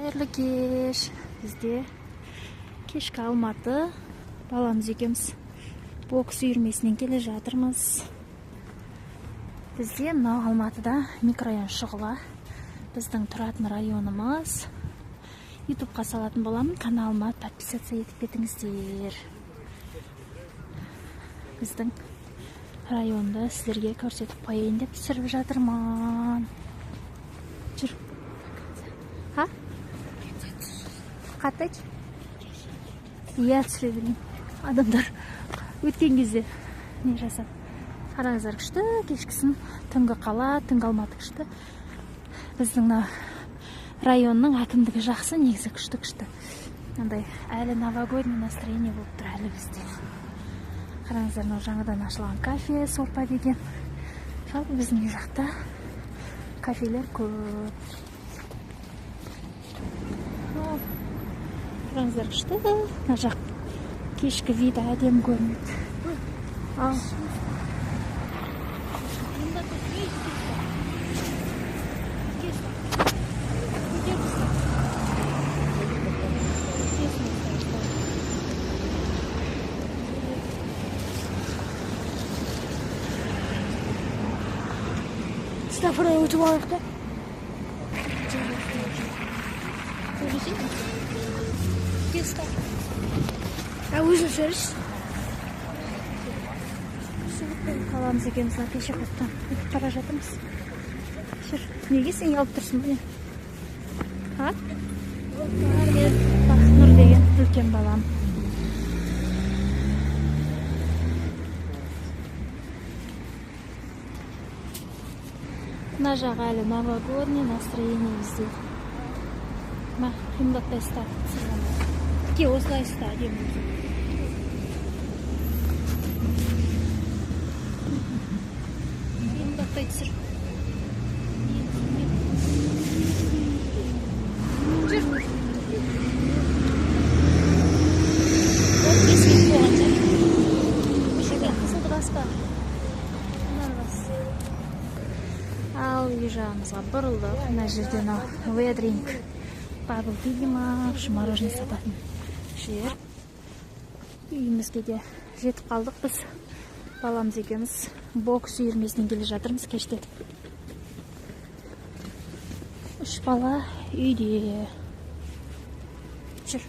Қайырлы кеш. Бізде кешкі Алматы. Баламыз екеуміз бокс үйірмесінен келе жатырмыз. Бізде мынау Алматыда микрорайон Шұғыла. Біздің тұратын районымыз. Ютубқа салатын боламын. Каналыма подписаться етіп кетіңіздер. Біздің районды сіздерге көрсетіп қояйын деп түсіріп жатырмын. Жүр. Ha? Қатайч? Иә, түсіре берейін. Адамдар өткен кезде не жасап. Қараңыздар, күшті кешкісін түнгі қала, түнгі Алматы күшті. Біздің районның әкімдігі жақсы, негізі күшті. Андай әлі новогодний настроение болып тұр әлі бізде. Қараңыздар, жаңадан ашылған кафе, Сорпа деген. Жалпы біздің жақта кафелер көп. Қараңыздар, күшті. Мына жақ кешкі вида әдемі көрінеді. Стафрая өтіп алайық та. Өзің жүріш. Қаламыз екеміз пешеходтан өтіп бара жатырмыз. Жүр, неге сен алып тұрсың бұне? Нұр деген үлкен балам. Мына жағы әлі новогодний настроение бізде. Қимдаттай ұста. Ке, осылай ұста, әдемі. Қимдаттай түсір. Жүр. Бес минут болған жер. Көшеге қысылды басқа. Ал үй жағымызға бұрылдық. Мына жерден ведринг. Бабыл видимо, мороженое сататын жер. Үйімізге де жетіп қалдық біз. Баламыз екеуміз бокс үйірмесінен келе жатырмыз кеште. 3 бала үйде. Жүр.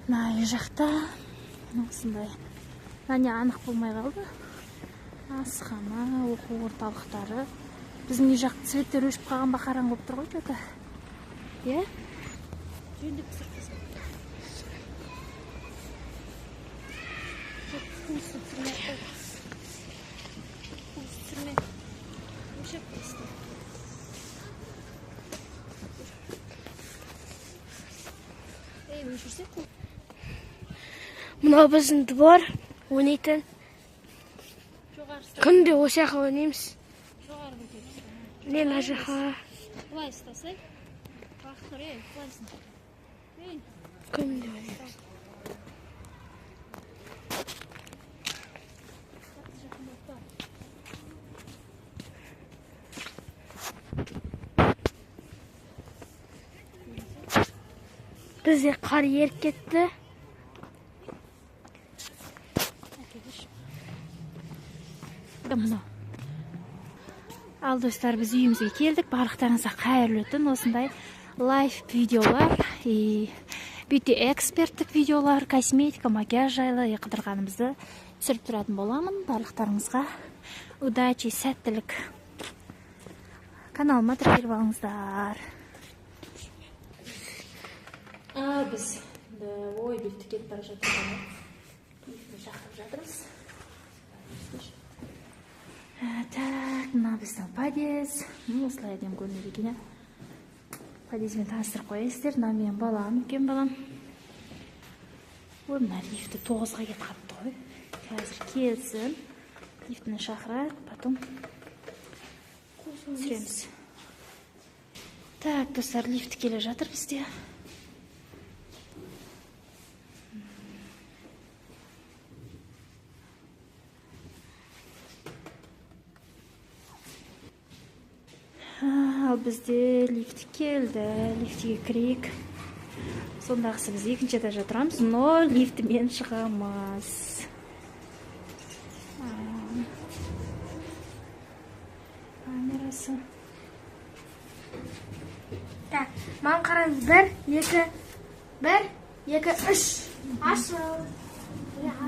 Үй жақта осындай. Не анық болмай қалды. Асхана, оқу орталықтары. Біздің үй жақты цветтер өшіп қалған ба, қараң болып тұр ғой жота. Е? Жөндеп түсіркесін. Қуысы түсірме қой. Қуысы түсірме. Өшіп кесті. Өшірсе қой. Мынау біздің двор, ойнайтын. Күнде осы жаққа ойнаймыз. Мен ажаға. Бұлай ұстасай. Бақтыр, бұлайсың. Күнде ойнаймыз. Бізде қар еріп кетті. Ал достар, біз үйімізге келдік. Барлықтарыңызға қайырлы түн. Осындай лайф видеолар, бьюти эксперттік видеолар, косметика, макияж жайлы қыдырғанымызды түсіріп тұратын боламын. Барлықтарыңызға удачи, сәттілік. Каналыма тіркеліп алыңыздар. Біз лифті кетіп бара жатырмыз. Лифтті шақырып жатырмыз. Так, мына біздің подъезд. Осылай әдем көрінеді екен. Подъездмен таныстырып қоясыздар. Мына менің балам, үлкен балам. Мына лифті 9-ға кетіп қалыпты ғой. Қазір келсін. Лифтіні шақырайық, потом түсіреміз. Так, достар, лифті келе жатыр бізде. бізде лифт келді. Лифтіге кірейік. Сондағысы біз екінші этажда тұрамыз, но лифтімен шығамыз. Камерасы. Так, маған қараңыз. 1, 2, 3. Ашыл.